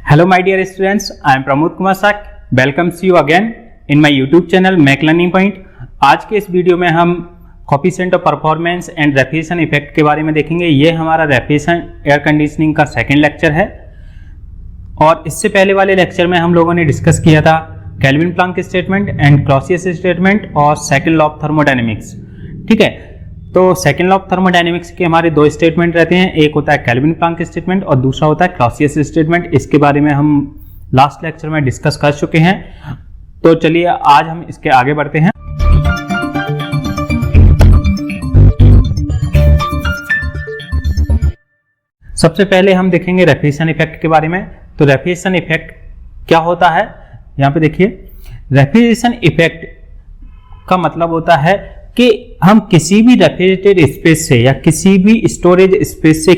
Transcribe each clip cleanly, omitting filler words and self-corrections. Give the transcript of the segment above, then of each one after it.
Hello my dear students, I am Pramod Kumar Sak. Welcomes you again in my YouTube channel Mac Learning Point. आज के इस video में हम coefficient of performance and refrigeration effect के बारे में देखेंगे। ये हमारा रेफ्रिजरेशन एयर कंडीशनिंग का सेकंड लेक्चर है और इससे पहले वाले लेक्चर में हम लोगों ने डिस्कस किया था Kelvin Planck statement and Clausius statement और सेकंड लॉ ऑफ थर्मोडायनेमिक्स। ठीक है, तो सेकंड लॉ ऑफ थर्मोडायनेमिक्स के हमारे दो स्टेटमेंट रहते हैं, एक होता है केल्विन प्लैंक स्टेटमेंट और दूसरा होता है क्लॉसियस स्टेटमेंट। इसके बारे में हम लास्ट लेक्चर में डिस्कस कर चुके हैं। तो चलिए आज हम इसके आगे बढ़ते हैं। सबसे पहले हम देखेंगे रेफ्रिजरेशन इफेक्ट के बारे में। तो रेफ्रिजरेशन इफेक्ट क्या होता है, यहाँ पे देखिए। रेफ्रिजरेशन इफेक्ट का मतलब होता है कि हम किसी भी रेफ्रिजरेटेड स्पेस से या किसी भी स्टोरेज स्पेस से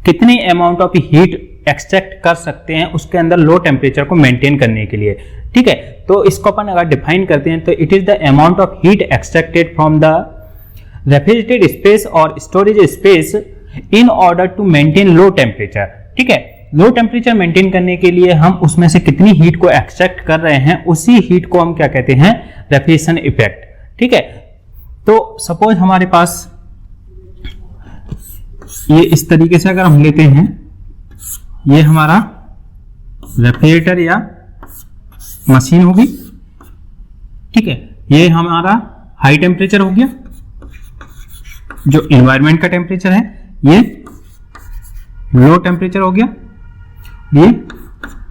कितनी अमाउंट ऑफ हीट एक्सट्रैक्ट कर सकते हैं उसके अंदर लो टेम्परेचर को मेंटेन करने के लिए। ठीक है, तो इसको अपन अगर डिफाइन करते हैं तो it is the amount of heat extracted from the refrigerated space और storage space in order to maintain low temperature. ठीक है, लो टेम्परेचर मेंटेन करने के लिए हम उसमें से कितनी हीट को एक्सट्रैक्ट कर रहे हैं उसी हीट को हम क्या कहते हैं, रेफ्रिजरेशन इफेक्ट। ठीक है, तो सपोज हमारे पास ये इस तरीके से अगर हम लेते हैं, ये हमारा रेफ्रिजरेटर या मशीन होगी। ठीक है, ये हमारा हाई टेम्परेचर हो गया जो इन्वायरमेंट का टेम्परेचर है, ये लो टेम्परेचर हो गया, ये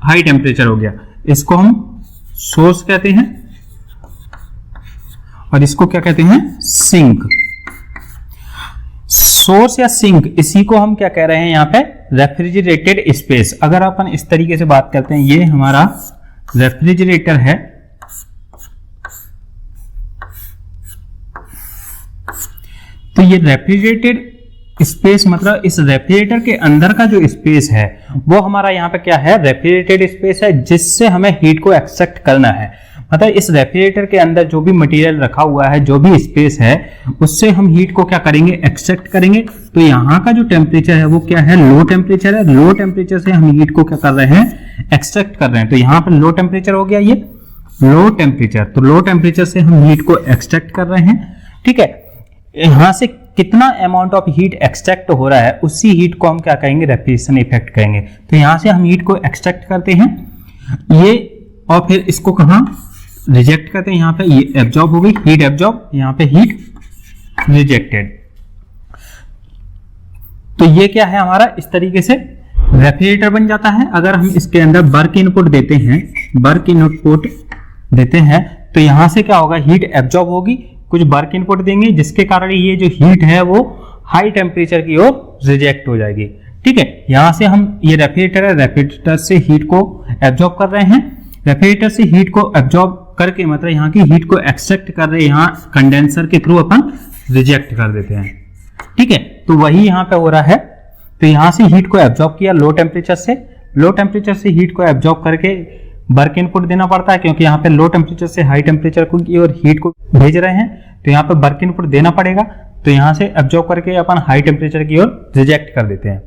हाई टेम्परेचर हो गया। इसको हम सोर्स कहते हैं और इसको क्या कहते हैं, सिंक। सोर्स या सिंक, इसी को हम क्या कह रहे हैं यहाँ पे, रेफ्रिजरेटेड स्पेस। अगर अपन इस तरीके से बात करते हैं, ये हमारा रेफ्रिजरेटर है, तो ये रेफ्रिजरेटेड स्पेस मतलब इस रेफ्रिजरेटर के अंदर का जो स्पेस है वो हमारा यहाँ पे क्या है, रेफ्रिजरेटेड स्पेस है जिससे हमें हीट को एक्सट्रैक्ट करना है। मतलब इस रेफ्रिजरेटर के अंदर जो भी मटेरियल रखा हुआ है, जो भी स्पेस है, उससे हम हीट को क्या करेंगे, एक्सट्रैक्ट करेंगे। तो यहाँ का जो टेम्परेचर है वो क्या है, लो टेम्परेचर है। लो टेम्परेचर से हम हीट को क्या कर रहे हैं, एक्सट्रैक्ट कर रहे हैं। तो यहाँ पर लो टेम्परेचर हो गया, ये लो टेम्परेचर। तो लो टेम्परेचर से हम हीट को एक्सट्रैक्ट कर रहे हैं। ठीक है, यहां से कितना अमाउंट ऑफ हीट एक्सट्रैक्ट हो रहा है उसी हीट को हम क्या कहेंगे, रेफ्रिजरेशन इफेक्ट कहेंगे। तो यहां से हम हीट को एक्सट्रैक्ट करते हैं ये, और फिर इसको कहां रिजेक्ट करते हैं, यहाँ पे ये एब्जॉर्ब हो गई, हीट एब्जॉर्ब, यहाँ पे हीट रिजेक्टेड। तो ये क्या है हमारा, इस तरीके से रेफ्रिजरेटर बन जाता है। अगर हम इसके अंदर वर्क इनपुट देते हैं, वर्क इनपुट देते हैं तो यहां से क्या होगा, हीट एब्जॉर्ब होगी, कुछ वर्क इनपुट देंगे जिसके कारण ये जो हीट है वो हाई टेम्परेचर की ओर रिजेक्ट हो जाएगी। ठीक है, यहां से हम, ये रेफ्रिजरेटर है, रेफ्रिजरेटर से हीट को एब्जॉर्ब कर रहे हैं। रेफ्रिजरेटर से हीट को एब्जॉर्ब करके मतलब यहाँ की हीट को एक्सट्रैक्ट कर रहे हैं, यहाँ कंडेंसर के थ्रू अपन रिजेक्ट कर देते हैं। ठीक है, तो वही यहाँ पे हो रहा है। तो यहाँ से हीट को एब्जॉर्ब किया लो टेम्परेचर से, लो टेम्परेचर से हीट को एब्जॉर्ब करके वर्क इनपुट देना पड़ता है क्योंकि यहाँ पे लो टेम्परेचर से हाई टेम्परेचर की ओर हीट को भेज रहे हैं, तो यहाँ पे वर्क इनपुट देना पड़ेगा। तो यहाँ से एब्जॉर्ब करके अपन हाई टेम्परेचर की ओर रिजेक्ट कर देते हैं।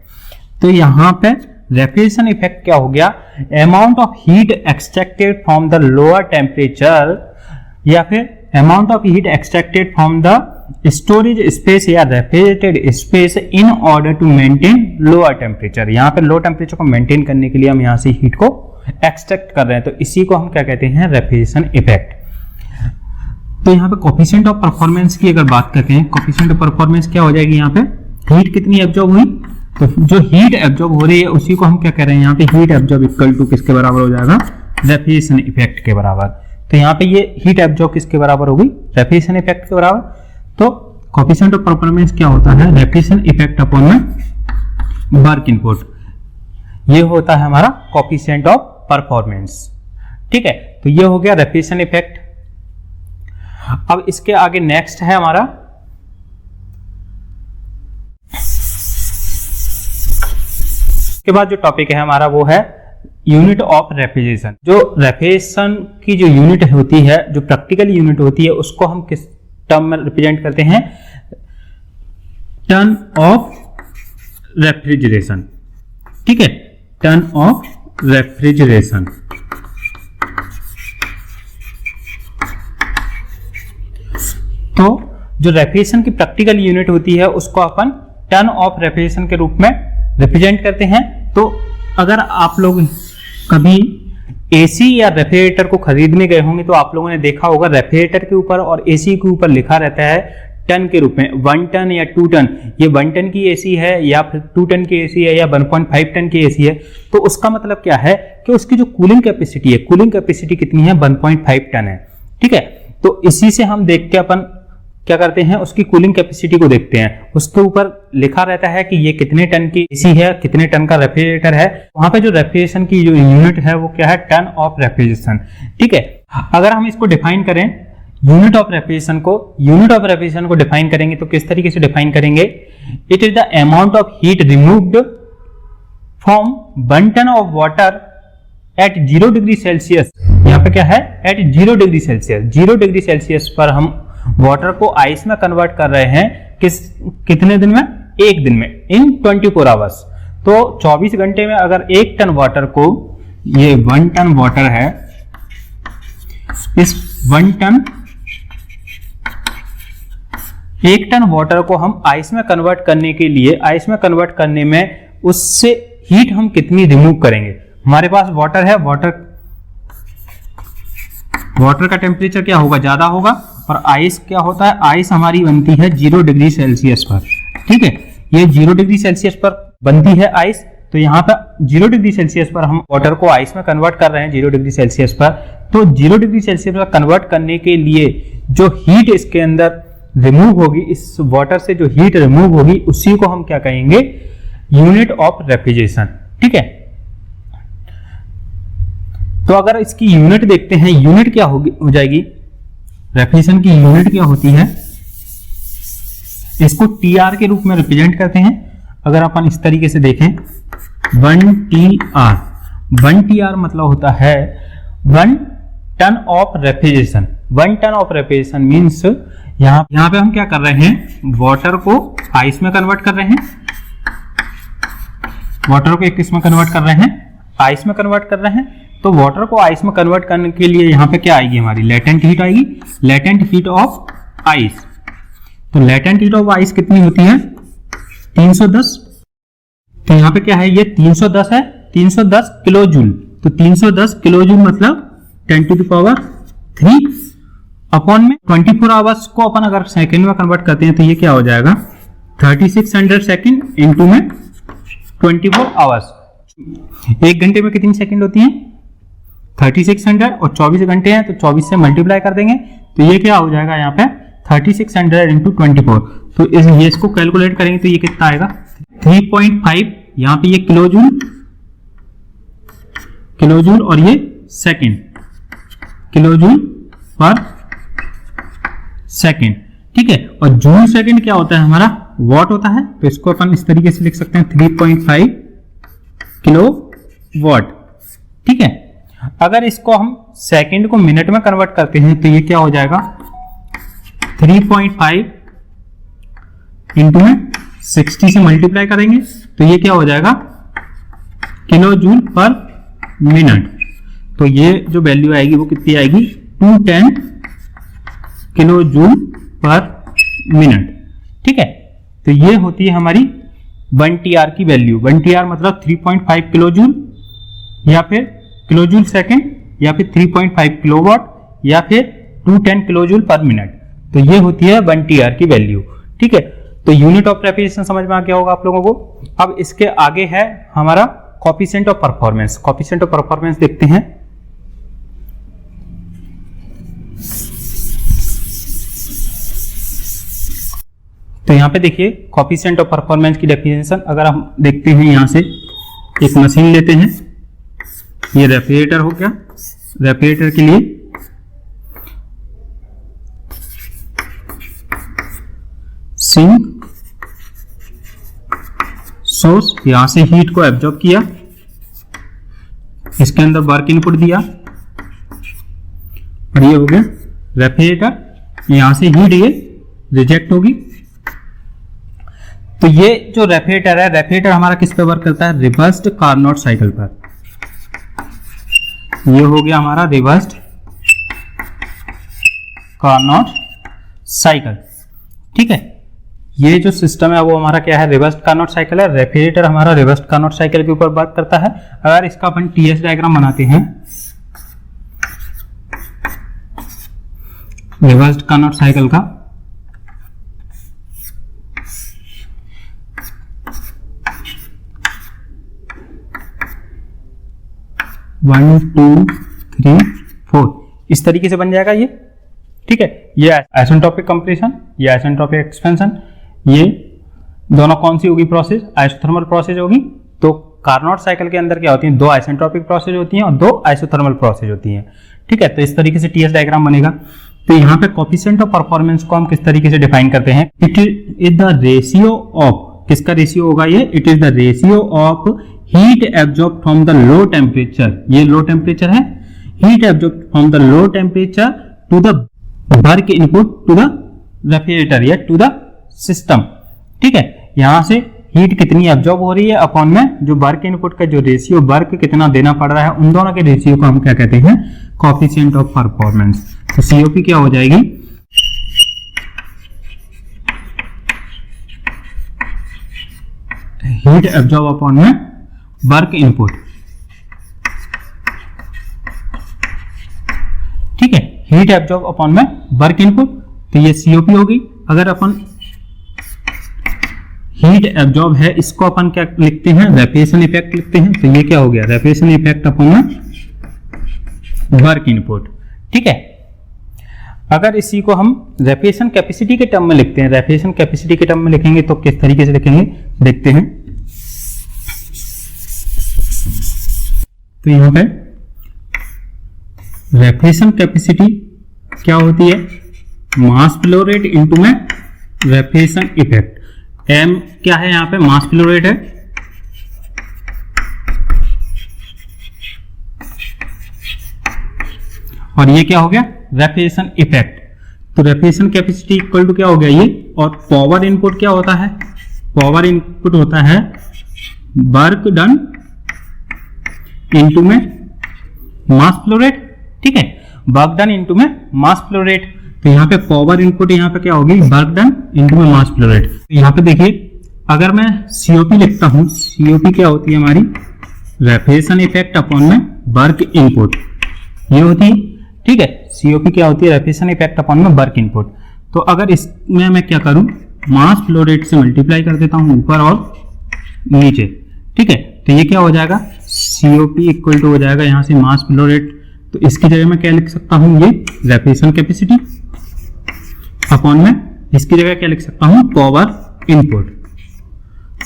तो यहाँ पे रेफ्रिजरेशन इफेक्ट क्या हो गया, amount of heat extracted from the lower temperature या फिर amount of heat extracted from the storage space या refrigerated space in order to maintain lower temperature. यहाँ पे लो टेम्परेचर को मेंटेन करने के लिए हम यहाँ से हीट को एक्सट्रैक्ट कर रहे हैं, तो इसी को हम क्या कहते हैं, रेफ्रिजरेशन इफेक्ट। तो यहाँ पे कोफिशिएंट ऑफ परफॉर्मेंस की अगर बात करते हैं, कोफिशिएंट ऑफ परफॉर्मेंस क्या हो जाएगी, यहाँ पे हीट कितनी एब्जॉर्ब हुई, तो जो हीट एब्जॉर्ब हो रही है उसी को हम क्या कह रहे हैं, यहाँ पे हीट एब्जॉर्ब इक्वल टू किसके बराबर हो जाएगा, रेफ्रिजरेशन इफेक्ट के बराबर। तो यहाँ पे ये हीट एब्जॉर्ब किसके बराबर होगी, रेफ्रिजरेशन इफेक्ट के बराबर। तो कोफिशिएंट ऑफ परफॉर्मेंस क्या होता है, रेफ्रिजरेशन इफेक्ट अपॉन में वर्क इनपुट, ये होता है हमारा कोफिशिएंट ऑफ परफॉर्मेंस। ठीक है, तो ये हो गया रेफ्रिजरेशन इफेक्ट। अब इसके आगे नेक्स्ट है हमारा के बाद जो टॉपिक है हमारा वो है यूनिट ऑफ रेफ्रिजरेशन। जो रेफ्रिजरेशन की जो यूनिट होती है, जो प्रैक्टिकल यूनिट होती है, उसको हम किस टर्म में रिप्रेजेंट करते हैं, टन ऑफ रेफ्रिजरेशन। ठीक है, टन ऑफ रेफ्रिजरेशन। तो जो रेफ्रिजरेशन की प्रैक्टिकल यूनिट होती है उसको अपन टन ऑफ रेफ्रिजरेशन के रूप में रिप्रेजेंट करते हैं। तो अगर आप लोग कभी एसी या रेफ्रिजरेटर को खरीदने गए होंगे तो आप लोगों ने देखा होगा रेफ्रिजरेटर के ऊपर और एसी के ऊपर लिखा रहता है टन के रूप में, 1 टन या 2 टन। ये 1 टन की एसी है या फिर 2 टन की एसी है या 1.5 टन की एसी है। तो उसका मतलब क्या है कि उसकी जो कूलिंग कैपेसिटी है, कूलिंग कैपेसिटी कितनी है, 1.5 टन है। ठीक है, तो इसी से हम देख के अपन क्या करते हैं, उसकी कूलिंग कैपेसिटी को देखते हैं। उसके ऊपर लिखा रहता है कि ये कितने टन की एसी है, कितने टन का रेफ्रिजरेटर है। वहां पे जो रेफ्रिजरेशन की जो यूनिट है वो क्या है, टन ऑफ रेफ्रिजरेशन। ठीक है, अगर हम इसको डिफाइन करें यूनिट ऑफ रेफ्रिजरेशन को डिफाइन करेंगे तो किस तरीके से डिफाइन करेंगे, it is the amount of heat removed from 1 ton of water at 0 degree Celsius. यहाँ पे क्या है, at 0 degree Celsius. 0 degree Celsius पर हम वाटर को आइस में कन्वर्ट कर रहे हैं कितने दिन में, 1 दिन में, इन 24 आवर्स। तो 24 घंटे में अगर 1 टन वाटर को, ये 1 टन वाटर है, इस 1 टन वाटर को हम आइस में कन्वर्ट करने के लिए, आइस में कन्वर्ट करने में उससे हीट हम कितनी रिमूव करेंगे। हमारे पास वाटर है, वाटर का टेम्परेचर क्या होगा, ज्यादा होगा, और आइस क्या होता है, आइस हमारी बनती है 0 डिग्री सेल्सियस पर। ठीक है, ये 0 डिग्री सेल्सियस पर बनती है आइस। तो यहाँ पर 0 डिग्री सेल्सियस पर हम वाटर को आइस में कन्वर्ट कर रहे हैं, 0 डिग्री सेल्सियस पर। तो 0 डिग्री सेल्सियस पर कन्वर्ट करने के लिए जो हीट इसके अंदर रिमूव होगी, इस वाटर से जो हीट रिमूव होगी, उसी को हम क्या कहेंगे, यूनिट ऑफ रेफ्रिजरेशन। ठीक है, तो अगर इसकी यूनिट देखते हैं, यूनिट क्या हो जाएगी, रेफ्रिजरेशन की यूनिट क्या होती है, इसको टीआर के रूप में रिप्रेजेंट करते हैं। अगर अपन इस तरीके से देखें, 1 टीआर मतलब होता है 1 ton of refrigeration. 1 ton of refrigeration means यहां पे हम क्या कर रहे हैं, वाटर को आइस में कन्वर्ट कर रहे हैं, वाटर को एक किस में कन्वर्ट कर रहे हैं, आइस में कन्वर्ट कर रहे हैं। तो वाटर को आइस में कन्वर्ट करने के लिए यहां पे क्या आएगी, हमारी लेटेंट हीट आएगी, लेटेंट हीट ऑफ आइस। तो लेटेंट हीट ऑफ आइस कितनी होती है, 310। तो यहां पे क्या है, ये 310 है, 310 किलो जूल। तो 310 किलो जूल मतलब 10⁻³ अपॉन में 24 आवर्स को अपन अगर सेकंड में कन्वर्ट करते हैं तो ये क्या हो जाएगा, 3600 सेकंड इंटू में 24 आवर्स। 1 घंटे में कितनी सेकंड होती हैं, 3600, और 24 घंटे हैं तो 24 से मल्टीप्लाई कर देंगे तो ये क्या हो जाएगा, यहाँ पे 3600 इंटू 24। तो ये इसको कैलकुलेट करेंगे तो ये कितना आएगा, 3.5। यहाँ पे ये किलो जूल और ये सेकंड, किलो जूल पर सेकंड। ठीक है, और जूल सेकंड क्या होता है, हमारा वॉट होता है। तो इसको अपन इस तरीके से लिख सकते हैं, 3.5 किलो वॉट। ठीक है, अगर इसको हम सेकंड को मिनट में कन्वर्ट करते हैं तो ये क्या हो जाएगा, 3.5 इंटू में 60 से मल्टीप्लाई करेंगे तो ये क्या हो जाएगा, किलो जूल पर मिनट। तो ये जो वैल्यू आएगी वो कितनी आएगी, 210 किलो जूल पर मिनट। ठीक है, तो ये होती है हमारी 1 टीआर की वैल्यू। 1 टीआर मतलब 3.5 किलो जूल या फिर किलो जूल सेकेंड या फिर 3.5 किलोवाट या फिर 210 किलो जूल पर मिनट। तो ये होती है 1 टीआर की वैल्यू। ठीक है, तो यूनिट ऑफ रेफ्रिजरेशन समझ में आ गया होगा आप लोगों को। अब इसके आगे है हमारा coefficient of performance. Coefficient of performance देखते हैं। तो यहां पे देखिए कोएफिशिएंट ऑफ परफॉर्मेंस की डेफिनेशन अगर हम देखते हैं, यहां से एक मशीन लेते हैं, ये रेफ्रिजरेटर हो गया। रेफ्रिजरेटर के लिए सिंक सोर्स, यहां से हीट को एब्जॉर्ब किया, इसके अंदर वर्क इनपुट दिया और ये हो गया रेफ्रिजरेटर। यहां से हीट ये रिजेक्ट होगी। तो ये जो रेफ्रिजरेटर है, रेफ्रिजरेटर हमारा किस पे वर्क करता है, रिवर्स्ड कार्नोट साइकिल पर। ये हो गया हमारा रिवर्स्ड कार्नोट साइकिल। ठीक है, ये जो सिस्टम है वो हमारा क्या है, रिवर्स्ड कार्नोट साइकिल है। रेफ्रिजरेटर हमारा रिवर्स्ड कार्नोट साइकिल के ऊपर बात करता है। अगर इसका अपन टीएस डायग्राम बनाते हैं, रिवर्स्ड कार्नोट साइकिल का, वन टू थ्री फोर, इस तरीके से बन जाएगा ये। ठीक है, ये आइसेंट्रोपिक कंप्रेशन, ये आइसेंट्रोपिक एक्सपेंशन, ये दोनों कौन सी होगी प्रोसेस, आइसोथर्मल प्रोसेस होगी। तो कार्नोट साइकिल के अंदर क्या होती है, दो आइसेंट्रोपिक प्रोसेस होती हैं और दो आइसोथर्मल प्रोसेस होती हैं। ठीक है, तो इस तरीके से टीएस डायग्राम बनेगा। तो यहाँ पे कोफिशिएंट ऑफ परफॉर्मेंस को हम किस तरीके से डिफाइन करते हैं, it is the ratio of, किसका रेशियो होगा ये, it is the ratio of heat absorb from the low temperature, ये लो टेम्परेचर है, heat absorb from the low temperature to the work input to the refrigerator या to the system. ठीक है, यहां से हीट कितनी एब्जॉर्ब हो रही है अपॉन में जो वर्क इनपुट का जो रेशियो, वर्क कितना देना पड़ रहा है, उन दोनों के रेशियो को हम क्या कहते हैं, कोफिशिएंट ऑफ परफॉर्मेंस। तो सीओपी क्या हो जाएगी, हीट एब्जॉर्ब अपॉन में वर्क इनपुट। ठीक है, हीट एब्जॉर्ब अपॉन में वर्क इनपुट, तो ये सीओपी होगी। अगर अपन हीट एब्जॉर्ब है, इसको अपन क्या लिखते हैं, रेफ्रिजरेशन इफेक्ट लिखते हैं। तो ये क्या हो गया, रेफ्रिजरेशन इफेक्ट अपॉन में वर्क इनपुट। ठीक है, अगर इसी को हम रेफ्रिजरेशन कैपेसिटी के टर्म में लिखते हैं, रेफ्रिजरेशन कैपेसिटी के टर्म में लिखेंगे तो किस तरीके से लिखेंगे देखते हैं। तो यहां पे रेफ्रिजरेशन कैपेसिटी क्या होती है, मास फ्लो रेट इंटू में रेफ्रिजरेशन इफेक्ट। एम क्या है यहां पे, मास फ्लो रेट है, और ये क्या हो गया, रेफ्रिजरेशन इफेक्ट। तो रेफ्रिजरेशन कैपेसिटी इक्वल टू क्या हो गया ये, और पावर इनपुट क्या होता है, पावर इनपुट होता है वर्क डन इनटू में मास फ्लो रेट। ठीक है, वर्क डन इनटू में मास फ्लो रेट। तो यहाँ पे पावर इनपुट यहाँ पे क्या होगी, वर्क डन इनटू में मास फ्लो रेट। तो यहाँ पे देखिए, अगर मैं सीओपी लिखता हूँ, सीओपी क्या होती है हमारी, रेफ्रिजरेशन इफेक्ट अपॉन में वर्क इनपुट, ये होती है। ठीक है, सीओपी क्या होती है, रेफ्रिजरेशन इफेक्ट अपॉन में वर्क इनपुट। तो अगर इसमें मैं क्या करूं, मास फ्लो रेट से मल्टीप्लाई कर देता हूं ऊपर और नीचे। ठीक है, तो ये क्या हो जाएगा, सीओपी इक्वल टू हो जाएगा यहां से मास फ्लो रेट। तो इसकी जगह मैं क्या लिख सकता हूं, ये रेफ्रिजरेशन कैपेसिटी अपॉन में, इसकी जगह क्या लिख सकता हूं, पावर इनपुट।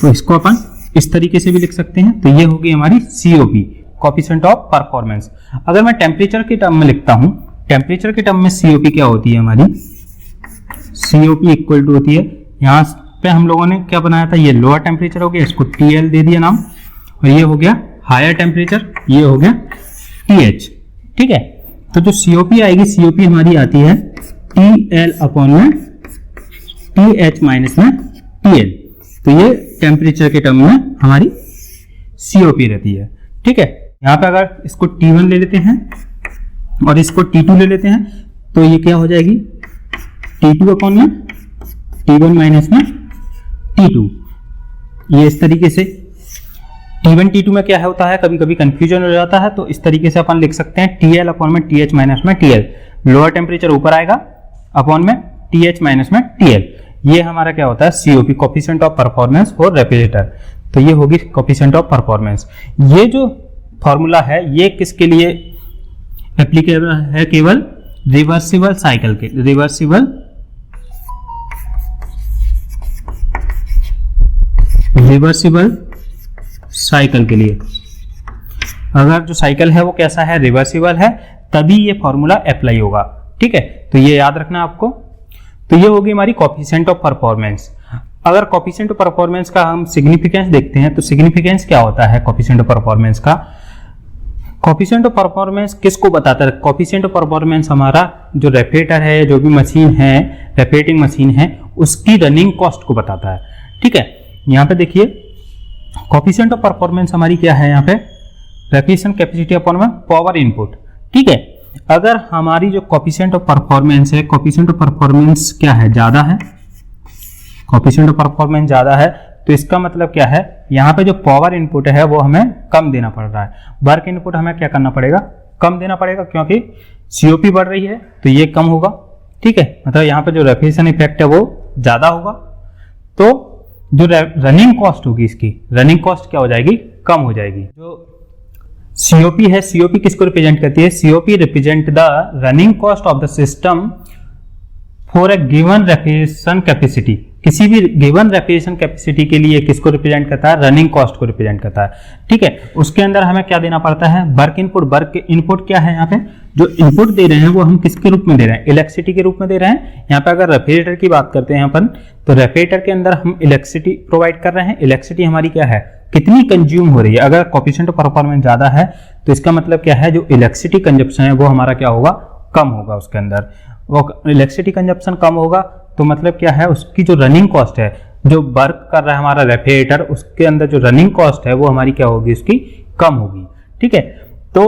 तो इसको अपन इस तरीके से भी लिख सकते हैं। तो ये होगी हमारी सीओपी, कोफिशिएंट ऑफ परफॉर्मेंस। अगर मैं टेम्परेचर के टर्म में लिखता हूं, टेम्परेचर के टर्म में सीओपी क्या होती है हमारी, सीओपी इक्वल टू होती है, यहां पे हम लोगों ने क्या बनाया था, ये लोअर टेम्परेचर हो गया, इसको टीएल दे दिया नाम, और ये हो गया हायर टेम्परेचर, ये हो गया टीएच। ठीक है, तो जो सीओपी आएगी, सीओपी हमारी आती है टीएल अपॉन में टीएच माइनस में टीएल। तो ये टेम्परेचर के टर्म में हमारी सीओपी रहती है। ठीक है, यहां पे अगर इसको T1 ले लेते हैं और इसको T2 ले लेते हैं, तो ये क्या हो जाएगी, T2 अपॉन में T1 माइनस में T2। ये इस तरीके से T1 T2 में क्या होता है, कभी कभी कंफ्यूजन हो जाता है, तो इस तरीके से अपन लिख सकते हैं TL अपॉन में TH माइनस में TL। लोअर टेम्परेचर ऊपर आएगा अपॉन में TH माइनस में TL। ये हमारा क्या होता है, COP, coefficient of performance for refrigerator. तो ये होगी कोफिशिएंट ऑफ परफॉर्मेंस। ये जो फॉर्मूला है ये किसके लिए एप्लीकेबल है, केवल रिवर्सिबल साइकिल के, रिवर्सिबल साइकिल के लिए। अगर जो साइकिल है वो कैसा है, रिवर्सिबल है, तभी ये फॉर्मूला अप्लाई होगा। ठीक है, तो ये याद रखना आपको। तो ये होगी हमारी कोफिशिएंट ऑफ परफॉर्मेंस। अगर कोफिशिएंट ऑफ परफॉर्मेंस का हम सिग्निफिकेंस देखते हैं, तो सिग्निफिकेंस क्या होता है कोफिशिएंट ऑफ परफॉर्मेंस का, कोफिशिएंट ऑफ परफॉर्मेंस किसको बताता है, कोफिशिएंट ऑफ परफॉर्मेंस हमारा जो रेफ्रिजरेटर है, जो भी मशीन है, रेफ्रिजरेटिंग मशीन है, उसकी रनिंग कॉस्ट को बताता है। ठीक है, यहाँ पे देखिए कोफिशिएंट ऑफ परफॉर्मेंस हमारी क्या है, यहाँ पे रेफ्रिजरेशन कैपेसिटी अपॉन में पावर इनपुट। ठीक है, अगर हमारी जो कोफिशिएंट ऑफ परफॉर्मेंस है, कोफिशिएंट ऑफ परफॉर्मेंस क्या है, ज्यादा है, कोफिशिएंट ऑफ परफॉर्मेंस ज्यादा है, तो इसका मतलब क्या है, यहाँ पे जो पावर इनपुट है वो हमें कम देना पड़ रहा है। वर्क इनपुट हमें क्या करना पड़ेगा, कम देना पड़ेगा, क्योंकि सीओपी बढ़ रही है तो ये कम होगा। ठीक है, मतलब यहाँ पे जो रेफ्रिजरेशन इफेक्ट है वो ज्यादा होगा, तो जो रनिंग कॉस्ट होगी, इसकी रनिंग कॉस्ट क्या हो जाएगी, कम हो जाएगी। जो सीओपी है, सीओपी किसको रिप्रेजेंट करती है, COP represent the running cost of the system for a given refrigeration capacity. किसी भी गिवन रेफ्रिजरेशन कैपेसिटी के लिए किसको रिप्रेजेंट करता है, रनिंग कॉस्ट को रिप्रेजेंट करता है। ठीक है, उसके अंदर हमें क्या देना पड़ता है, वर्क इनपुट। वर्क इनपुट क्या है, यहाँ पे जो इनपुट दे रहे हैं वो हम किसके रूप में दे रहे हैं, इलेक्ट्रिसिटी के रूप में दे रहे हैं। यहाँ पे अगर रेफ्रिजरेटर की बात करते हैं अपन, तो रेफ्रिजरेटर के अंदर हम इलेक्ट्रिसिटी प्रोवाइड कर रहे हैं। इलेक्ट्रिसिटी हमारी क्या है, कितनी कंज्यूम हो रही है। अगर कोफिशिएंट ऑफ परफॉर्मेंस ज्यादा है तो इसका मतलब क्या है, जो इलेक्ट्रिसिटी कंजप्शन है वो हमारा क्या होगा, कम होगा। उसके अंदर वो इलेक्ट्रिसिटी कंजप्शन कम होगा तो मतलब क्या है, उसकी जो रनिंग कॉस्ट है, जो वर्क कर रहा है हमारा रेफ्रिजरेटर, उसके अंदर जो रनिंग कॉस्ट है वो हमारी क्या होगी, उसकी कम होगी। ठीक है, तो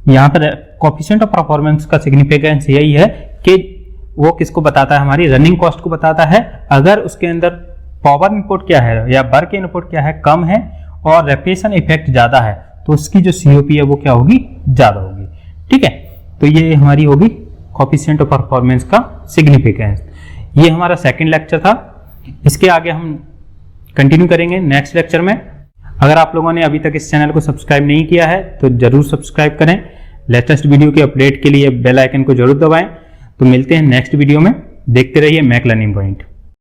यहाँ पर कोफिशिएंट ऑफ परफॉर्मेंस का सिग्निफिकेंस यही है कि वो किसको बताता है, हमारी रनिंग कॉस्ट को बताता है। अगर उसके अंदर पावर इनपुट क्या है या वर्क इनपुट क्या है, कम है, और रेफ्रिजरेशन इफेक्ट ज्यादा है, तो उसकी जो सीओपी है वो क्या होगी, ज्यादा होगी। ठीक है, तो ये हमारी होगी कोफिशिएंट ऑफ परफॉर्मेंस का सिग्निफिकेंस। ये हमारा सेकंड लेक्चर था, इसके आगे हम कंटिन्यू करेंगे नेक्स्ट लेक्चर में। अगर आप लोगों ने अभी तक इस चैनल को सब्सक्राइब नहीं किया है तो जरूर सब्सक्राइब करें। लेटेस्ट वीडियो के अपडेट के लिए बेल आइकन को जरूर दबाएं। तो मिलते हैं नेक्स्ट वीडियो में, देखते रहिए मैक लर्निंग पॉइंट।